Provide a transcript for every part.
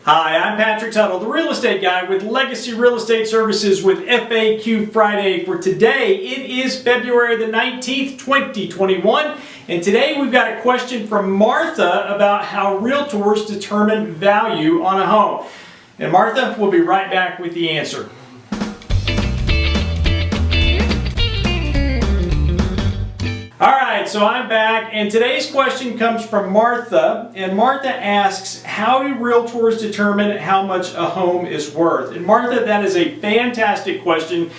Hi, I'm Patrick Tuttle, the real estate guy with Legacy Real Estate Services with FAQ Friday for today. It is February the 19th, 2021, and today we've got a question from Martha about how realtors determine value on a home. And Martha, we'll be right back with the answer. Alright, so I'm back, and today's question comes from Martha, and Martha asks, how do realtors determine how much a home is worth? And Martha, that is a fantastic question,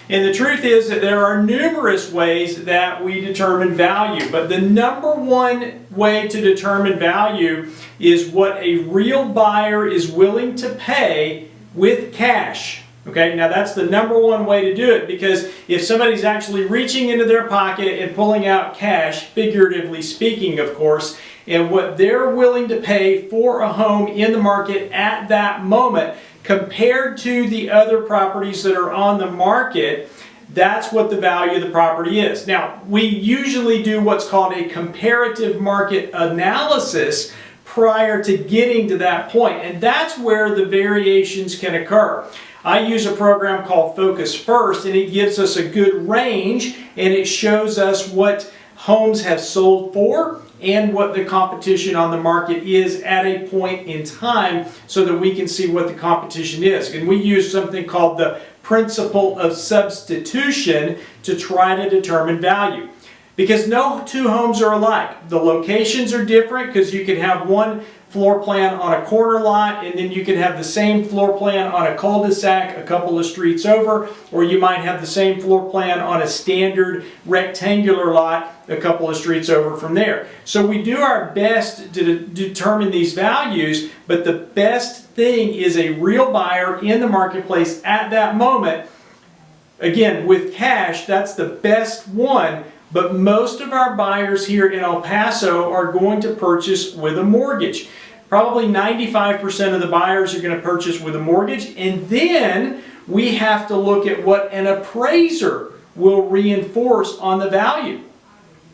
and the truth is that there are numerous ways that we determine value, but the number one way to determine value is what a real buyer is willing to pay with cash. Okay, now that's the number one way to do it, because if somebody's actually reaching into their pocket and pulling out cash, figuratively speaking of course, and what they're willing to pay for a home in the market at that moment compared to the other properties that are on the market, that's what the value of the property is. Now, we usually do what's called a comparative market analysis prior to getting to that point, and that's where the variations can occur. I use a program called Focus First, and it gives us a good range, and it shows us what homes have sold for and what the competition on the market is at a point in time, so that we can see what the competition is. And we use something called the principle of substitution to try to determine value. Because no two homes are alike. The locations are different, because you can have one floor plan on a corner lot, and then you can have the same floor plan on a cul-de-sac a couple of streets over, or you might have the same floor plan on a standard rectangular lot a couple of streets over from there. So we do our best to determine these values, but the best thing is a real buyer in the marketplace at that moment. Again, with cash, that's the best one. But most of our buyers here in El Paso are going to purchase with a mortgage. Probably 95% of the buyers are going to purchase with a mortgage. And then we have to look at what an appraiser will reinforce on the value.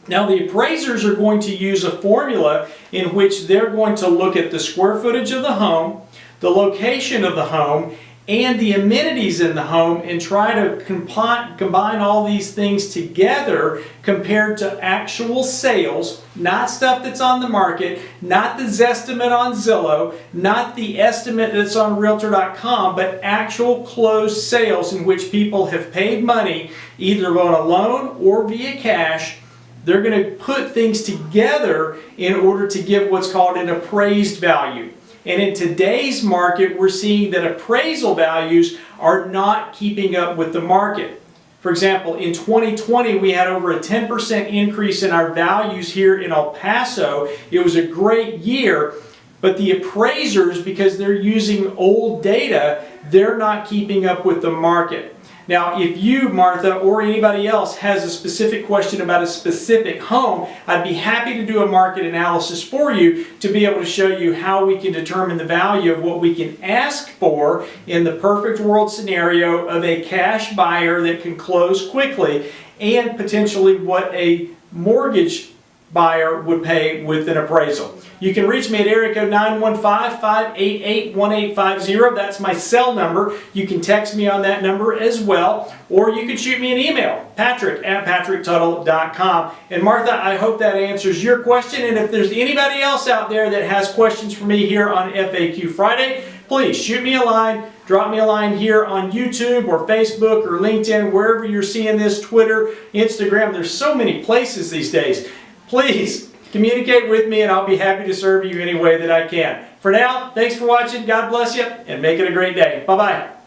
Now, the appraisers are going to use a formula in which they're going to look at the square footage of the home, the location of the home, and the amenities in the home, and try to combine all these things together compared to actual sales, not stuff that's on the market, not the Zestimate on Zillow, not the estimate that's on Realtor.com, but actual closed sales in which people have paid money either on a loan or via cash. They're going to put things together in order to give what's called an appraised value. And in today's market, we're seeing that appraisal values are not keeping up with the market. For example, in 2020, we had over a 10% increase in our values here in El Paso. It was a great year, but the appraisers, because they're using old data, they're not keeping up with the market. Now, if you, Martha, or anybody else has a specific question about a specific home, I'd be happy to do a market analysis for you to be able to show you how we can determine the value of what we can ask for in the perfect world scenario of a cash buyer that can close quickly, and potentially what a mortgage buyer would pay with an appraisal. You can reach me at area code 915-588-1850. That's my cell number. You can text me on that number as well, or you can shoot me an email, patrick@patricktuttle.com. And Martha, I hope that answers your question. And if there's anybody else out there that has questions for me here on FAQ Friday, please shoot me a line. Drop me a line here on YouTube or Facebook or LinkedIn, wherever you're seeing this, Twitter, Instagram. There's so many places these days. Please communicate with me, and I'll be happy to serve you any way that I can. For now, thanks for watching. God bless you, and make it a great day. Bye-bye.